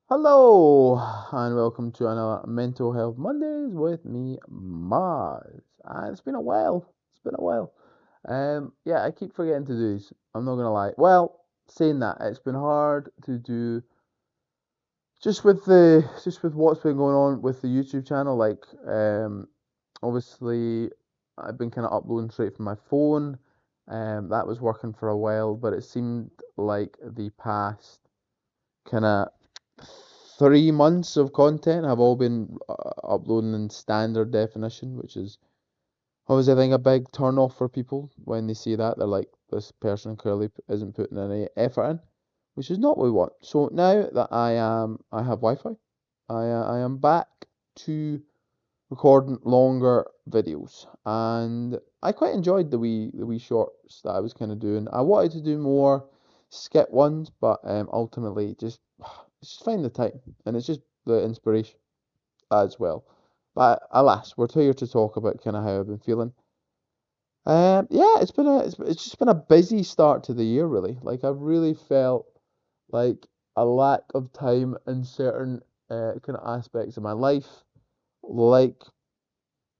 Hello and welcome to another Mental Health Mondays with me, Mars. And it's been a while. It's been a while. Yeah, I keep forgetting to do these. I'm not gonna lie. Well, saying that, it's been hard to do just with what's been going on with the YouTube channel. Obviously, I've been kind of uploading straight from my phone. That was working for a while, but it seemed like the past kind of 3 months of content have all been uploading in standard definition, which is obviously I think a big turn off for people when they see that. They're like, this person clearly isn't putting any effort in, which is not what we want. So now that I have Wi-Fi, I am back to recording longer videos, and I quite enjoyed the wee shorts that I was kind of doing. I wanted to do more skit ones, but ultimately just it's just find the time, and it's just the inspiration as well. But alas, we're here to talk about kind of how I've been feeling. Yeah, it's just been a busy start to the year, really. Like I've really felt like a lack of time in certain kind of aspects of my life, like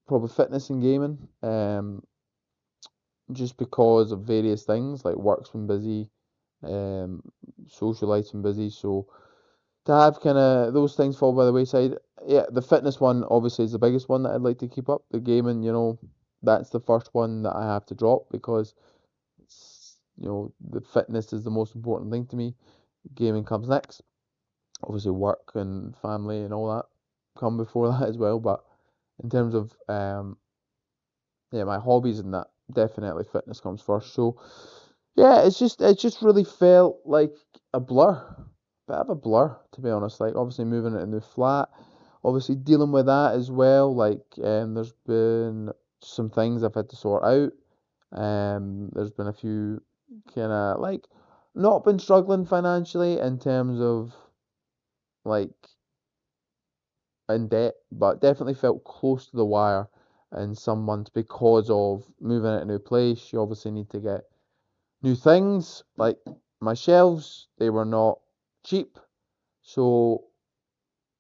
probably fitness and gaming. Just because of various things, like work's been busy, um, social life's been busy, so to have kind of those things fall by the wayside. Yeah, the fitness one obviously is the biggest one that I'd like to keep up. The gaming, that's the first one that I have to drop because the fitness is the most important thing to me. Gaming comes next. Obviously, work and family and all that come before that as well. But in terms of yeah, my hobbies and that, definitely fitness comes first. So yeah, it just really felt like a blur, bit of a blur to be honest. Like obviously moving it in the flat, obviously dealing with that as well. There's been some things I've had to sort out. There's been a few kind of like not been struggling financially in terms of like in debt, but definitely felt close to the wire in some months because of moving into a new place. You obviously need to get new things like my shelves, they were not cheap. So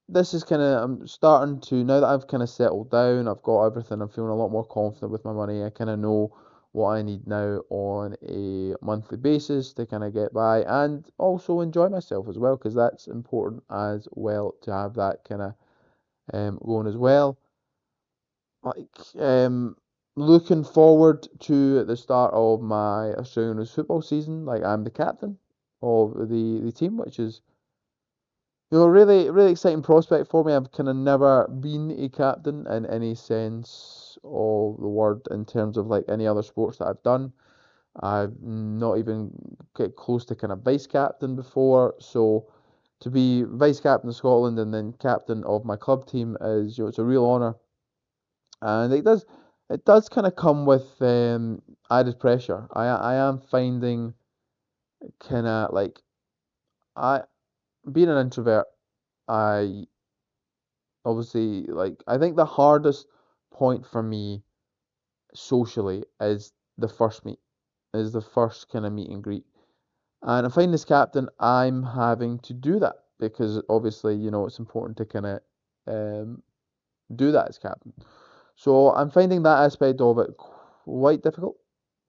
this is kind of, I'm starting to, now that I've kind of settled down, I've got everything, I'm feeling a lot more confident with my money. I kind of know what I need now on a monthly basis to kind of get by and also enjoy myself as well, because that's important as well to have that kind of going as well. like Looking forward to the start of my Australian rules football season. Like I'm the captain of the team, which is a really really exciting prospect for me. I've kind of never been a captain in any sense of the word in terms of like any other sports that I've done. I've not even get close to kind of vice captain before, so to be vice captain of Scotland and then captain of my club team is it's a real honour, and it does kind of come with added pressure. I am finding kind of like I being an introvert. I obviously like I think the hardest point for me socially is the first meet, is the first kind of meet and greet. And if I'm this captain, I'm having to do that because obviously it's important to kind of um, do that as captain. So I'm finding that aspect of it quite difficult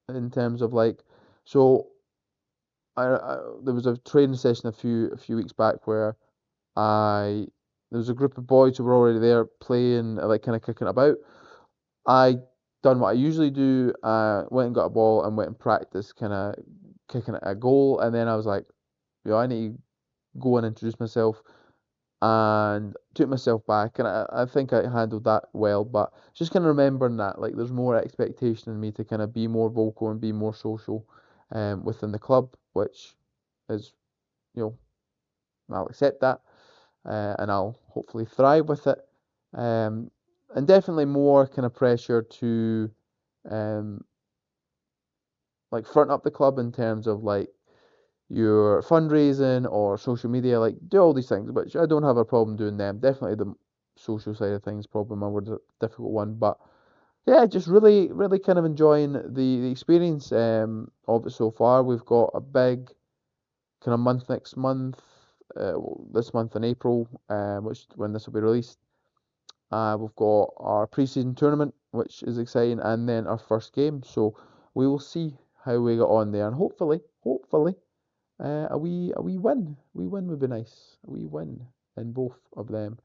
in terms of like so I there was a training session a few weeks back where I there was a group of boys who were already there playing like kind of kicking about. I done what I usually do. Went and got a ball and went and practiced kind of kicking at a goal, and then I was like, I need to go and introduce myself and took myself back, and I think I handled that well. But just kind of remembering that like there's more expectation in me to kind of be more vocal and be more social within the club, which is you know I'll accept that, and I'll hopefully thrive with it. Um, and definitely more kind of pressure to um, like front up the club in terms of like your fundraising or social media, like do all these things, which I don't have a problem doing them. Definitely the social side of things probably my more difficult one, but yeah, just really, really kind of enjoying the experience of it so far. We've got a big kind of month next month. this month in April, which when this will be released. We've got our pre-season tournament, which is exciting, and then our first game. So we will see how we get on there, and hopefully, a wee win. We win would be nice. A wee win in both of them.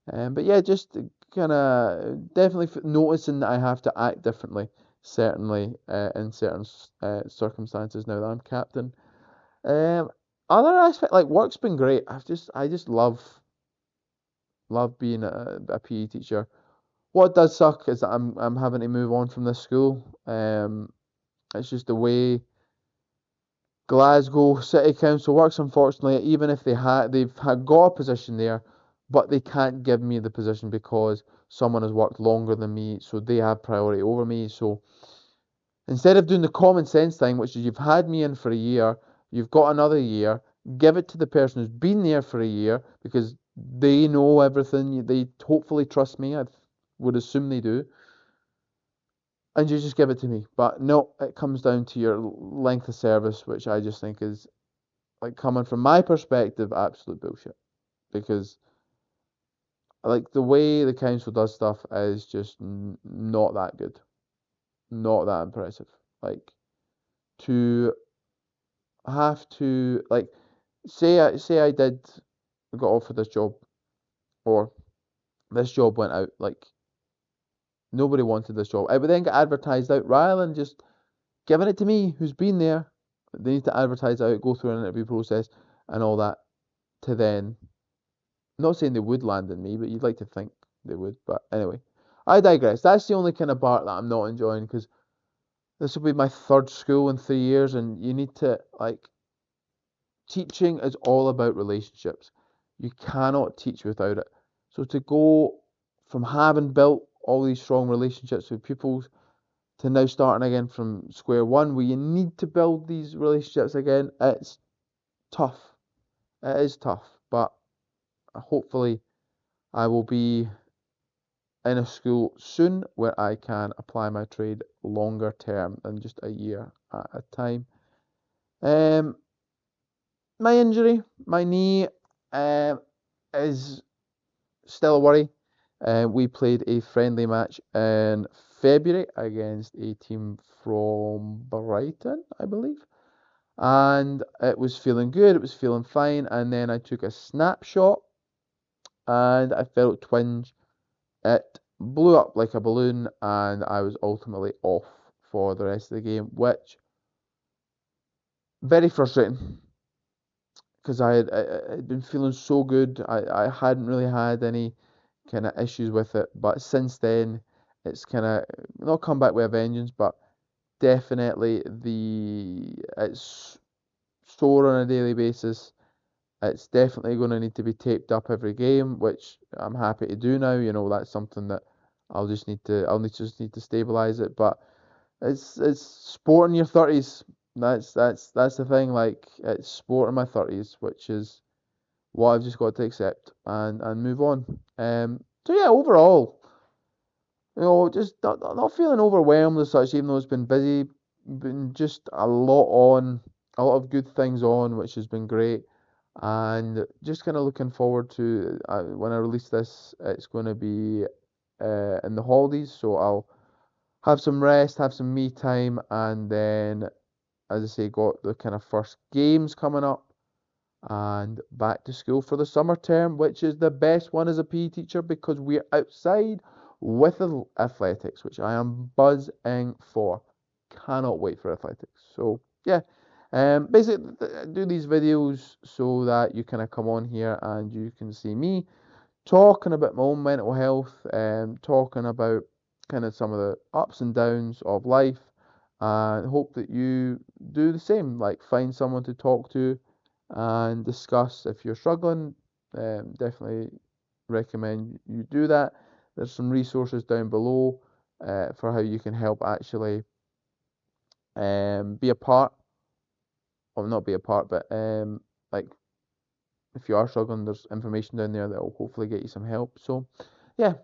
But yeah, just kind of definitely noticing that I have to act differently, certainly in certain circumstances now that I'm captain. Um, Other aspect like work's been great. I just love being a PE teacher. What does suck is that I'm having to move on from this school. It's just the way Glasgow City Council works, unfortunately. Even if they've got a position there, but they can't give me the position because someone has worked longer than me, so they have priority over me. So instead of doing the common sense thing, which is you've had me in for a year, you've got another year, give it to the person who's been there for a year because they know everything. They hopefully trust me. I would assume they do. And you just give it to me. But no, it comes down to your length of service, which I just think is, like, coming from my perspective, absolute bullshit. Because, like, the way the council does stuff is just not that good. Not that impressive. Like, to have to, like, say I did got offered this job, or this job went out, like, nobody wanted this job. It would then get advertised out rather than just giving it to me, who's been there. They need to advertise out, go through an interview process and all that to then. I'm not saying they would land in me, but you'd like to think they would. But anyway, I digress. That's the only kind of part that I'm not enjoying because this will be my third school in 3 years, and you need to, like, teaching is all about relationships. You cannot teach without it. So to go from having built all these strong relationships with pupils to now starting again from square one, where you need to build these relationships again, it's tough. It is tough, but hopefully I will be in a school soon where I can apply my trade longer term than just a year at a time. Um, my injury, my knee, is still a worry. We played a friendly match in February against a team from Brighton, I believe. And it was feeling good, it was feeling fine. And then I took a snapshot and I felt twinge. It blew up like a balloon, and I was ultimately off for the rest of the game, which very frustrating because I had been feeling so good. I hadn't really had any kind of issues with it, but since then it's kind of not come back with a vengeance, but definitely it's sore on a daily basis. It's definitely going to need to be taped up every game, which I'm happy to do now. That's something that just need to stabilize it. But it's sport in your 30s. That's the thing. Like, it's sport in my 30s, which is what I've just got to accept and move on. So yeah, overall, just not feeling overwhelmed as such, even though it's been busy, been just a lot of good things on, which has been great, and just kind of looking forward to when I release this. It's going to be in the holidays, so I'll have some rest, have some me time, and then, as I say, got the kind of first games coming up and back to school for the summer term, which is the best one as a PE teacher because we're outside with athletics, which I am buzzing for. Cannot wait for athletics. So yeah, basically do these videos so that you kind of come on here and you can see me talking about my own mental health, talking about kind of some of the ups and downs of life, and hope that you do the same. Like, find someone to talk to and discuss if you're struggling. Definitely recommend you do that. There's some resources down below for how you can help actually be a part, or not be a part, but like, if you are struggling, there's information down there that will hopefully get you some help. So yeah,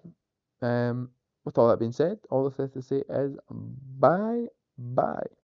with all that being said, all that's left to say is bye bye.